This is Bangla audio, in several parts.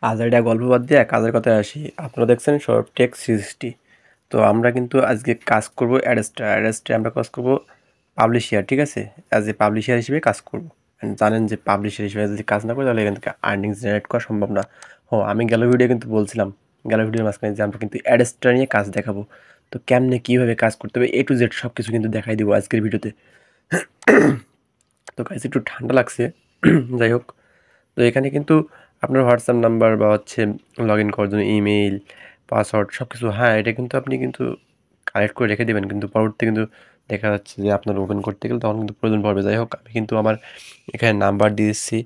আজাইরা গল্প বাদ দিয়ে কাজের কথায় আসি। আপনারা দেখছেন সৌরভ টেক 360। তো আমরা কিন্তু আজকে কাজ করব অ্যাডস্টে আমরা কাজ করব পাবলিশার, ঠিক আছে? অ্যাজ এ পাবলিশার হিসেবে কাজ করব। জানেন যে পাবলিশার হিসেবে যদি কাজ না করি তাহলে এখান থেকে আর্নিং জেনারেট করা সম্ভব না। আমি গেল ভিডিও কিন্তু বলছিলাম, গেল ভিডিওর মাঝখানে যে আমরা কিন্তু অ্যাডস্টার নিয়ে কাজ দেখাবো। তো কেমনে কীভাবে কাজ করতে হবে A to Z সব কিছু কিন্তু দেখাই দিব আজকের ভিডিওতে। তো গাইস একটু ঠান্ডা লাগছে। যাই হোক, তো এখানে কিন্তু আপনার হোয়াটসঅ্যাপ নাম্বার বা হচ্ছে লগ ইন করার জন্য ইমেইল, পাসওয়ার্ড সব কিছু, এটা কিন্তু আপনি কিন্তু কালেক্ট করে রেখে দেবেন, কিন্তু পরবর্তী কিন্তু দেখা যাচ্ছে যে আপনার ওপেন করতে গেলে তখন কিন্তু প্রয়োজন পড়বে। যাই হোক, আমি কিন্তু আমার এখানে নাম্বার দিয়ে দিচ্ছি,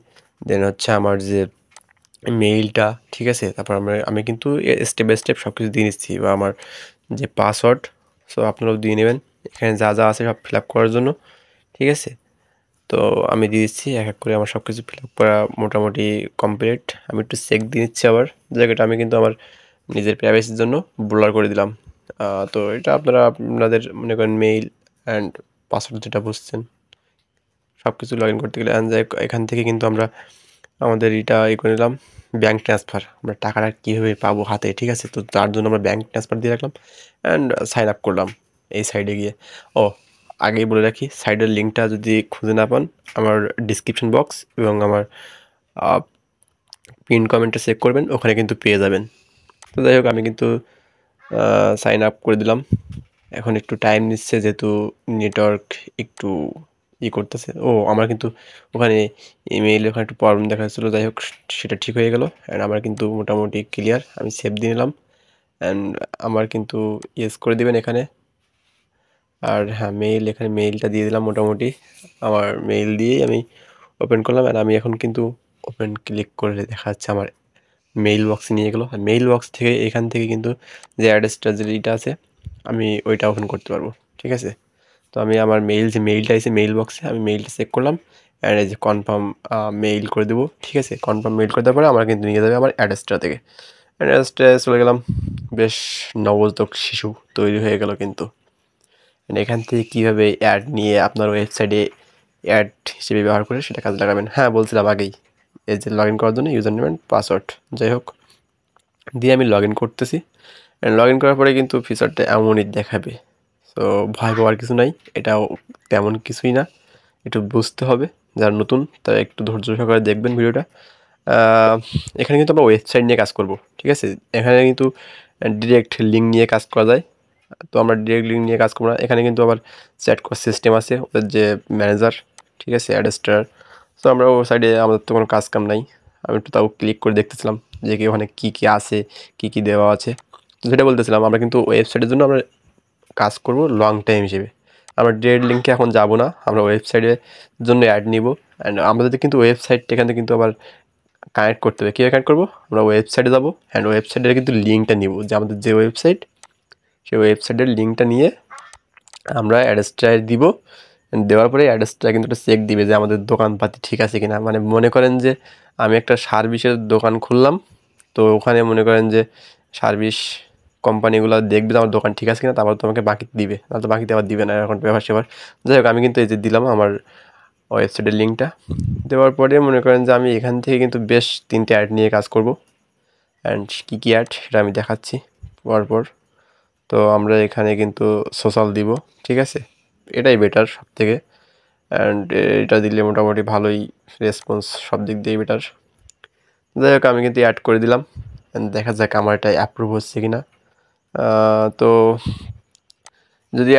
দেন হচ্ছে আমার যে মেইলটা, ঠিক আছে? তারপর আমি কিন্তু স্টেপ বাই স্টেপ সব কিছু দিয়ে নিচ্ছি, বা আমার যে পাসওয়ার্ড, সো আপনারাও দিয়ে নেবেন এখানে যা যা আছে সব ফিল আপ করার জন্য, ঠিক আছে? তো আমি দিয়ে দিচ্ছি এক এক করে, আমার সব কিছু ফিল আপ করা মোটামুটি কমপ্লিট। আমি একটু চেক দিয়ে নিচ্ছি আবার জায়গাটা, আমি কিন্তু আমার নিজের প্রাইভেসির জন্য ব্লার করে দিলাম। তো এটা আপনাদের মনে করেন মেইল অ্যান্ড পাসওয়ার্ড যেটা বুঝছেন সব কিছু লগ ইন করতে গেলে এখান থেকে কিন্তু আমরা আমাদের এটা করে নিলাম ব্যাঙ্ক ট্রান্সফার, আমরা টাকাটা কীভাবে পাবো হাতে, ঠিক আছে? তো তার জন্য আমরা ব্যাঙ্ক ট্রান্সফার দিয়ে রাখলাম অ্যান্ড সাইন আপ করলাম এই সাইডে গিয়ে। আগেই বলে রাখি, সাইডের লিঙ্কটা যদি খুঁজে না পান, আমার ডিসক্রিপশন বক্স এবং আমার পিন কমেন্টে চেক করবেন, ওখানে কিন্তু পেয়ে যাবেন। তো যাই হোক, আমি কিন্তু সাইন আপ করে দিলাম। এখন একটু টাইম নিচ্ছে যেহেতু নেটওয়ার্ক একটু করতেছে। আমার কিন্তু ওখানে ইমেইলে ওখানে একটু প্রবলেম দেখা যাচ্ছিলো। যাই হোক, সেটা ঠিক হয়ে গেল অ্যান্ড আমার কিন্তু মোটামুটি ক্লিয়ার। আমি সেভ দিয়ে নিলাম অ্যান্ড আমার কিন্তু ইয়েস করে দিবেন এখানে। আর এখানে মেইলটা দিয়ে দিলাম মোটামুটি। আমার মেইল দিয়েই আমি ওপেন করলাম অ্যান্ড আমি এখন কিন্তু ওপেন ক্লিক করলে দেখা যাচ্ছে আমার মেইল বক্সে নিয়ে গেলো। আর মেইল বক্স থেকে এখান থেকে কিন্তু যে অ্যাড্রেসটা যেটা আছে আমি ওইটা ওপেন করতে পারবো, ঠিক আছে? তো আমি আমার মেইলটা এসে মেইল বক্সে আমি মেইলটা চেক করলাম অ্যান্ড এই যে কনফার্ম মেইল করে দেবো, ঠিক আছে? কনফার্ম মেইল করে দেওয়ার পরে আমার কিন্তু নিয়ে যাবে আমার অ্যাড্রেসটা থেকে। অ্যাড্রেসটা চলে গেলাম, বেশ নবজাতক শিশু তৈরি হয়ে গেল কিন্তু। এখান থেকে কীভাবে অ্যাড নিয়ে আপনার ওয়েবসাইটে অ্যাড হিসেবে ব্যবহার করে সেটা কাজে লাগাবেন, বলছিলাম আগেই, এই যে লগ ইন করার জন্য ইউজার নেম অ্যান্ড পাসওয়ার্ড। যাই হোক, দিয়ে আমি লগ ইন করতেছি। লগ ইন করার পরে কিন্তু ফিচারটা এমনই দেখাবে। তো ভয় পাওয়ার কিছু নাই, এটাও তেমন কিছুই না, একটু বুঝতে হবে। যারা নতুন তারা একটু ধৈর্য সহকারে দেখবেন ভিডিওটা। এখানে কিন্তু আমরা ওয়েবসাইট নিয়ে কাজ করব, ঠিক আছে? এখানে কিন্তু ডিরেক্ট লিঙ্ক নিয়ে কাজ করা যায়। তো আমরা ডিরেক্ট লিঙ্ক নিয়ে কাজ করবো না, এখানে কিন্তু আবার চ্যাট করার সিস্টেম আছে, ওদের যে ম্যানেজার, ঠিক আছে, অ্যাডস্টার। তো আমরা ও সাইডে আমাদের তো কোনো কাজ কাম নাই। আমি একটু তাও ক্লিক করে দেখতেছিলাম যে কি ওখানে কী কী আছে, কী কী দেওয়া আছে। তো যেটা বলতেছিলাম, আমরা কিন্তু ওয়েবসাইটের জন্য আমরা কাজ করব লং টাইম হিসেবে। আমরা ডিরেক্ট লিঙ্কে এখন যাব না, আমরা ওয়েবসাইটের জন্য অ্যাড নিব। অ্যান্ড আমাদের কিন্তু ওয়েবসাইট এখানে কিন্তু আবার কানেক্ট করতে হবে। কীভাবে কানেক্ট করবো? আমরা ওয়েবসাইটে যাবো অ্যান্ড ওয়েবসাইটের কিন্তু লিঙ্কটা নিব, যে আমাদের যে ওয়েবসাইট, সেই ওয়েবসাইটের লিঙ্কটা নিয়ে আমরা অ্যাড্রেসটায় দিব। দেওয়ার পরে অ্যাড্রেসটা কিন্তু একটা চেক দিবে যে আমাদের দোকানপাতি ঠিক আছে কিনা। মানে মনে করেন যে আমি একটা সার্ভিসের দোকান খুললাম, তো ওখানে মনে করেন যে সার্ভিস কোম্পানিগুলো দেখবে যে আমার দোকান ঠিক আছে কিনা, তারপর তোমাকে বাকি দিবে, নয়তো বাকিতে আবার দিবে না, এখন ব্যবহার সেবার। যাই হোক, আমি কিন্তু এই যে দিলাম আমার ওয়েবসাইটের লিঙ্কটা। দেওয়ার পরে মনে করেন যে আমি এখান থেকে কিন্তু বেশ 3টে অ্যাড নিয়ে কাজ করব অ্যান্ড কী কী অ্যাড সেটা আমি দেখাচ্ছি পরপর। তো আমরা এখানে কিন্তু সোশ্যাল দিব, ঠিক আছে? এটাই বেটার সব থেকে, অ্যান্ড এটা দিলে মোটামুটি ভালোই রেসপন্স, সব দিক দিয়েই বেটার। যাই হোক, আমি কিন্তু অ্যাড করে দিলাম অ্যান্ড দেখা যাক আমার এটা অ্যাপ্রুভ হচ্ছে কি না। তো যদি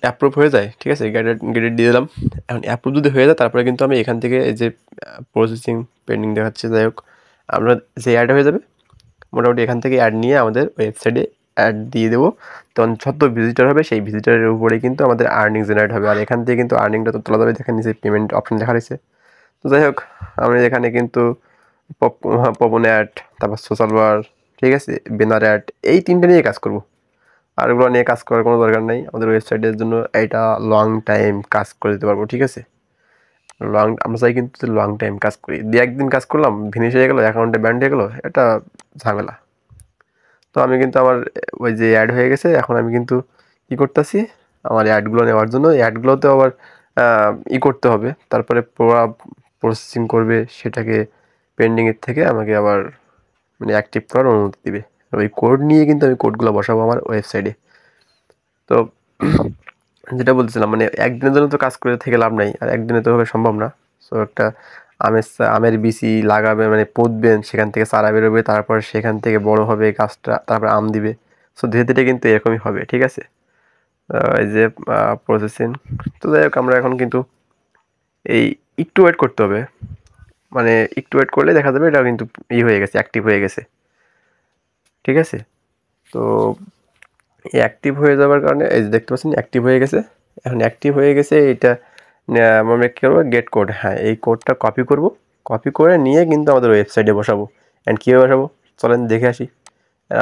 অ্যাপ্রুভ হয়ে যায়, ঠিক আছে, গেটেড দিয়ে দিলাম। এখন অ্যাপ্রুভ যদি হয়ে যায়, তারপরে কিন্তু আমি এখান থেকে এই যে প্রসেসিং পেন্ডিং দেখাচ্ছে, যাই হোক, আমরা যে অ্যাড হয়ে যাবে মোটামুটি এখান থেকে অ্যাড নিয়ে আমাদের ওয়েবসাইটে অ্যাড দিয়ে দেবো। তখন যত ভিজিটার হবে সেই ভিজিটারের উপরে কিন্তু আমাদের আর্নিং জেনারেট হবে। আর এখান থেকে কিন্তু আর্নিংটা তো তোলা যাবে, দেখেন নিচে পেমেন্ট অপশন দেখা রয়েছে। তো যাই হোক, আমরা এখানে কিন্তু পপন অ্যাড, তারপর সোশ্যাল বার, ঠিক আছে, ব্যানার অ্যাড, এই 3টে নিয়ে কাজ করব। আর এগুলো নিয়ে কাজ করার কোনো দরকার নেই, আমাদের ওয়েবসাইটের জন্য এটা লং টাইম কাজ করে দিতে পারবো, ঠিক আছে? আমরা চাই কিন্তু লং টাইম কাজ করি, একদিন কাজ করলাম ফিনিশ হয়ে গেলো, অ্যাকাউন্টে ব্যান্ড হয়ে গেলো, এটা ঝামেলা। তো আমি কিন্তু আমার ওই যে অ্যাড হয়ে গেছে, এখন আমি কিন্তু কী করতেছি, আমার অ্যাডগুলো নেওয়ার জন্য অ্যাডগুলোতেও আবার করতে হবে, তারপরে প্রসেসিং করবে, সেটাকে পেন্ডিংয়ের থেকে আমাকে আবার মানে অ্যাক্টিভ করার অনুমতি দিবে। ওই কোড নিয়ে কিন্তু আমি কোডগুলো বসাবো আমার ওয়েবসাইটে। তো যেটা বলতেছিলাম মানে একদিনের জন্য তো কাজ করে থেকে লাভ নাই, আর একদিনে তো ভাবে সম্ভব না। সো একটা আমের বিচি লাগাবে মানে পুঁতবেন, সেখান থেকে চারা বেরোবে, তারপর সেখান থেকে বড় হবে গাছটা, তারপর আম দিবে। সো ধীরে ধীরে কিন্তু এরকমই হবে, ঠিক আছে? এই যে প্রসেসিং। তো যাই হোক আমরা এখন কিন্তু এই একটু ওয়েট করতে হবে, মানে একটু ওয়েট করলে দেখা যাবে এটা কিন্তু হয়ে গেছে, অ্যাক্টিভ হয়ে গেছে, ঠিক আছে? তো অ্যাক্টিভ হয়ে যাওয়ার কারণে এই যে দেখতে পাচ্ছেন অ্যাক্টিভ হয়ে গেছে। এখন অ্যাক্টিভ হয়ে গেছে এটা, আমরা কী করবো, গেট কোড, হ্যাঁ এই কোডটা কপি করব, কপি করে নিয়ে কিন্তু আমাদের ওয়েবসাইটে বসাবো। অ্যান্ড কীভাবে বসাবো চলেন দেখে আসি।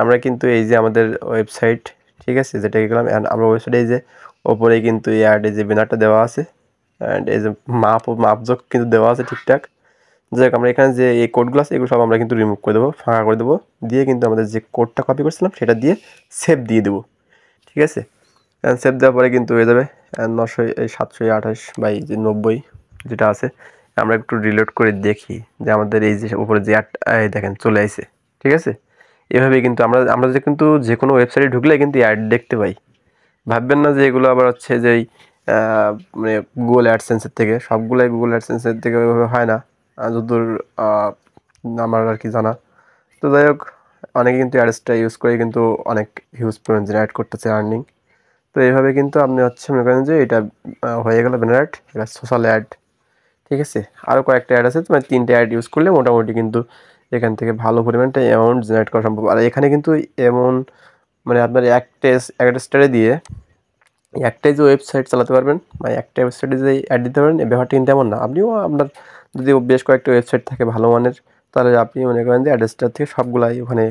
আমরা কিন্তু এই যে আমাদের ওয়েবসাইট, ঠিক আছে, যেটা গেলাম আমরা ওয়েবসাইটে এই যে ওপরে কিন্তু এই যে ব্যানারটা দেওয়া আছে, অ্যান্ড এই যে মাপজোক কিন্তু দেওয়া আছে ঠিকঠাক। যাই হোক আমরা এখানে যে এই কোডগুলো আছে এগুলো সব আমরা কিন্তু রিমুভ করে দেবো, ফাঁকা করে দেবো, দিয়ে কিন্তু আমাদের যে কোডটা কপি করছিলাম সেটা দিয়ে সেভ দিয়ে দেবো, ঠিক আছে? সেভ দেওয়ার পরে কিন্তু হয়ে যাবে 728/90 যেটা আছে। আমরা একটু রিলোড করে দেখি যে আমাদের এই যে উপরে যে অ্যাড দেখেন চলে আসে, ঠিক আছে? এভাবেই কিন্তু আমরা আমরা যে কিন্তু যে কোনো ওয়েবসাইটে ঢুকলে কিন্তু অ্যাড দেখতে পাই। ভাববেন না যে এগুলো আবার হচ্ছে যে মানে গুগল অ্যাডসেন্সের থেকে, সবগুলাই গুগল অ্যাডসেন্সের থেকে ওইভাবে হয় না, যতদূর আমার আর কি জানা। তো যাই হোক অনেকে কিন্তু অ্যাডসটা ইউজ করে কিন্তু অনেক হিউজ পরিমাণ জেনারেট করতেছে আর্নিং। তো এইভাবে কিন্তু আপনি হচ্ছে মনে করেন যে এটা হয়ে গেল ব্যানার অ্যাড, এটা সোশ্যাল অ্যাড, ঠিক আছে? আরও কয়েকটা অ্যাড আছে, মানে 3টে অ্যাড ইউজ করলে মোটামুটি কিন্তু এখান থেকে ভালো পরিমাণটা অ্যামাউন্ট জেনারেট করা সম্ভব। আর এখানে কিন্তু এমন মানে আপনার একটা স্টারে দিয়ে একটাই যে ওয়েবসাইট চালাতে পারবেন, মানে একটা ওয়েবসাইটে যে অ্যাড দিতে পারবেন, এই ব্যাপারটা কিন্তু এমন না। আপনিও আপনার যদি বেশ কয়েকটা ওয়েবসাইট থাকে ভালো মানের, তাহলে আপনি মনে করেন যে অ্যাড্রেসটার থেকে সবগুলাই ওখানে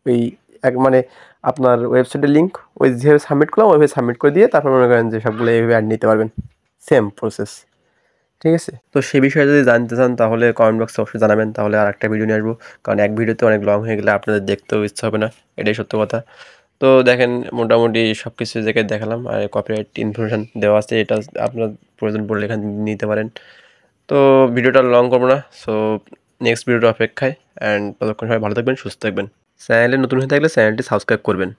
ওই মানে আপনার ওয়েবসাইটের লিঙ্ক ওই যেভাবে সাবমিট করলাম ওইভাবে সাবমিট করে দিয়ে তারপর মনে করেন যে সবগুলো এইভাবে অ্যাড নিতে পারবেন, সেম প্রসেস, ঠিক আছে? তো সে বিষয়ে যদি জানতে চান তাহলে কমেন্ট বক্সে অবশ্যই জানাবেন, তাহলে আর একটা ভিডিও নিয়ে আসবো। কারণ এক ভিডিওতে অনেক লং হয়ে গেলে আপনাদের দেখতেও ইচ্ছা হবে না, এটাই সত্য কথা। তো দেখেন মোটামুটি সব কিছু জায়গায় দেখালাম, আর কপিরাইট ইনফরমেশান দেওয়া আছে, এটা আপনার প্রয়োজন পড়লে এখান থেকে নিতে পারেন। তো ভিডিওটা লং করবো না, সো নেক্সট ভিডিওটা অপেক্ষায়, অ্যান্ড ততক্ষণ সবাই ভালো থাকবেন, সুস্থ থাকবেন। চ্যানেলে নতুন হয়ে থাকলে চ্যানেলটি সাবস্ক্রাইব করবেন।